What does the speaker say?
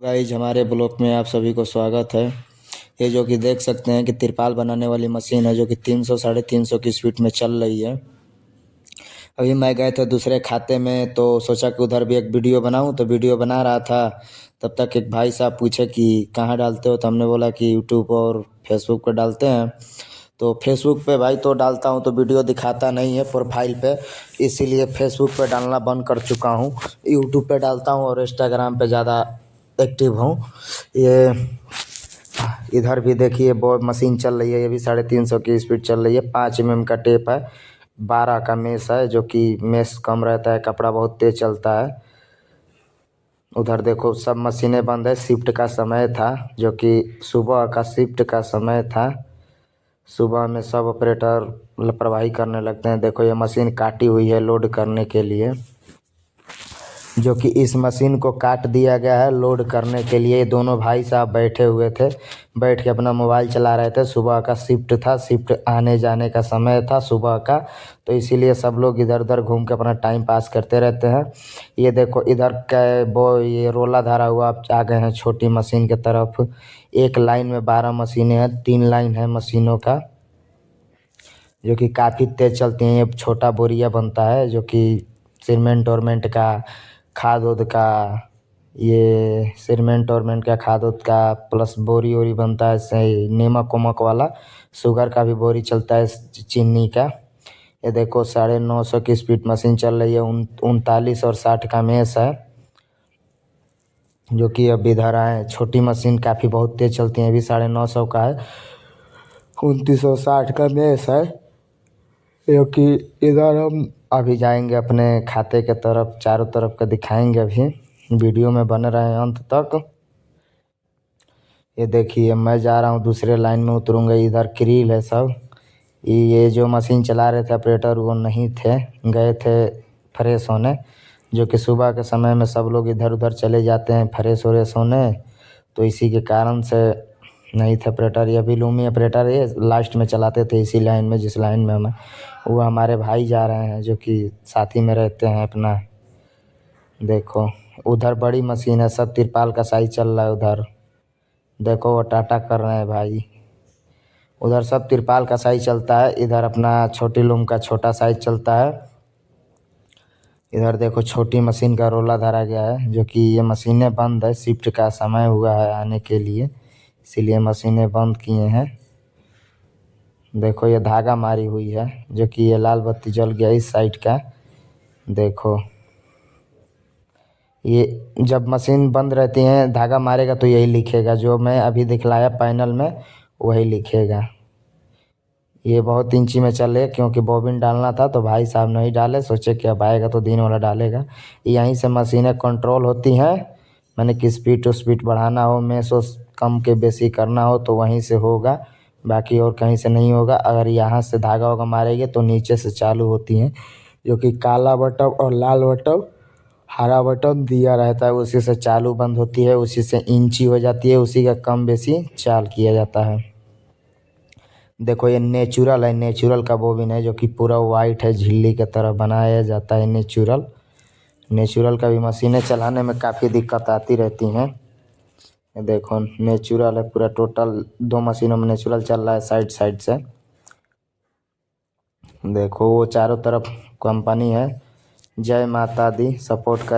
Guys हमारे block में आप सभी को स्वागत है। ये जो कि देख सकते हैं कि तिरपाल बनाने वाली मशीन है जो कि 300 350 की स्पीड में चल रही है। अभी मैं गए थे दूसरे खाते में तो सोचा कि उधर भी एक वीडियो बनाऊं, तो वीडियो बना रहा था। तब तक एक भाई साहब पूछे कि कहाँ डालते हो, तो हमने बोला कि यूट्यूब और फेसबुक पर डालते हैं। तो फेसबुक पे भाई तो डालता हूँ तो वीडियो दिखाता नहीं है प्रोफाइल पे, इसीलिए फेसबुक पे डालना बंद कर चुका हूँ। यूट्यूब पे डालता हूँ और इंस्टाग्राम पे ज़्यादा एक्टिव हूँ। ये इधर भी देखिए बहुत मशीन चल रही है, ये भी 350 की स्पीड चल रही है। 5 mm का टेप है, 12 का मेश है जो कि मेश कम रहता है, कपड़ा बहुत तेज चलता है। उधर देखो सब मशीनें बंद है। शिफ्ट का समय था जो कि सुबह का शिफ्ट का समय था। सुबह में सब ऑपरेटर लापरवाही करने लगते हैं। देखो ये मशीन काटी हुई है लोड करने के लिए, जो कि इस मशीन को काट दिया गया है लोड करने के लिए। दोनों भाई साहब बैठे हुए थे, बैठ के अपना मोबाइल चला रहे थे। सुबह का शिफ्ट था, शिफ्ट आने जाने का समय था सुबह का, तो इसीलिए सब लोग इधर उधर घूम के अपना टाइम पास करते रहते हैं। ये देखो इधर का वो ये रोला धरा हुआ आप आ गए हैं छोटी मशीन की तरफ। एक लाइन में 12 मशीनें हैं, 3 लाइन है मशीनों का, जो कि काफ़ी तेज़ चलती हैं। ये छोटा बोरिया बनता है जो कि सीमेंट औरमेंट का, खाद उद का, ये सीमेंट औरमेंट का, खाद उद का, प्लस बोरी वोरी बनता है से नमक वमक वाला। शुगर का भी बोरी चलता है, चीनी का। ये देखो 950 की स्पीड मशीन चल रही है। 39 और 60 का मेश है जो कि अब इधर आए। छोटी मशीन काफ़ी बहुत तेज़ चलती है, अभी 950 का है। 2960 का मेश है, क्योंकि इधर हम अभी जाएंगे अपने खाते के तरफ, चारों तरफ का दिखाएंगे। अभी वीडियो में बने रहे अंत तक। ये देखिए मैं जा रहा हूँ दूसरे लाइन में उतरूँगा। इधर क्रिल है सब। ये जो मशीन चला रहे थे ऑपरेटर वो नहीं थे, गए थे फ्रेश होने, जो कि सुबह के समय में सब लोग इधर उधर चले जाते हैं फ्रेश व्रेश होने, तो इसी के कारण से नहीं थे ऑपरेटर। ये भी लूमी ऑपरेटर ये लास्ट में चलाते थे इसी लाइन में, जिस लाइन में हमें वो हमारे भाई जा रहे हैं जो कि साथ ही में रहते हैं अपना। देखो उधर बड़ी मशीन है, सब तिरपाल का साइज चल रहा है उधर। देखो वो टाटा कर रहे हैं भाई। उधर सब तिरपाल का साइज चलता है, इधर अपना छोटी लूम का छोटा साइज चलता है। इधर देखो छोटी मशीन का रोला धरा गया है, जो कि ये मशीनें बंद है, शिफ्ट का समय हुआ है आने के लिए, इसीलिए मशीनें बंद किए हैं। देखो ये धागा मारी हुई है, जो कि ये लाल बत्ती जल गया इस साइड का। देखो ये जब मशीन बंद रहती है धागा मारेगा तो यही लिखेगा, जो मैं अभी दिखलाया पैनल में वही लिखेगा। ये बहुत इंची में चले क्योंकि बॉबिन डालना था तो भाई साहब नहीं डाले, सोचे कि अब आएगा तो दिन वाला डालेगा। यहीं से मशीनें कंट्रोल होती हैं, मैंने कि स्पीड बढ़ाना हो, मेसो कम के बेसी करना हो तो वहीं से होगा, बाकी और कहीं से नहीं होगा। अगर यहाँ से धागा वागा मारेंगे तो नीचे से चालू होती हैं, जो कि काला बटन और लाल बटन, हरा बटन दिया रहता है, उसी से चालू बंद होती है, उसी से इंची हो जाती है, उसी का कम बेसी चाल किया जाता है। देखो ये नेचुरल है, नेचुरल का बोबिन है जो कि पूरा वाइट है, झिल्ली की तरह बनाया जाता है नेचुरल। नेचुरल का भी मशीनें चलाने में काफ़ी दिक्कत आती रहती हैं। ये देखो नेचुरल है पूरा, टोटल 2 मशीनों में नेचुरल चल रहा है साइड साइड से। देखो वो चारों तरफ कंपनी है। जय माता दी, सपोर्ट कर।